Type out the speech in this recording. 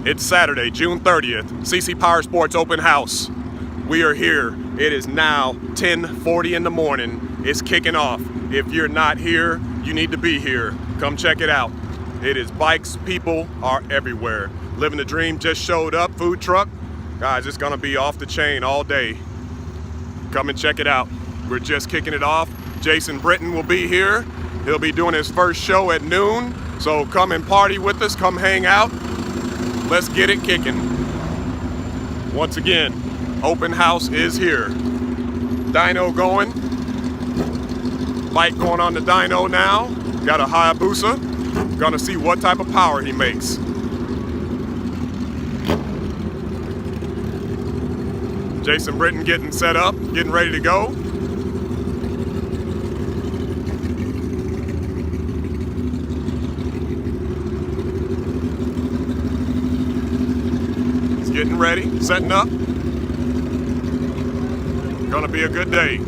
It's Saturday, June 30th, Ccpowersports open house. We are here. It is now 10:40 in the morning. It's kicking off. If you're not here, you need to be here. Come check it out. It is bikes, people are everywhere. Living the dream just showed up, food truck. Guys, it's gonna be off the chain all day. Come and check it out. We're just kicking it off. Jason Britton will be here. He'll be doing his first show at noon. So come and party with us, come hang out. Let's get it kicking. Once again, open house is here. Dyno going. Bike going on the dyno now. Got a Hayabusa. Gonna see what type of power he makes. Jason Britton getting set up, getting ready to go. He's getting ready, setting up. Gonna be a good day.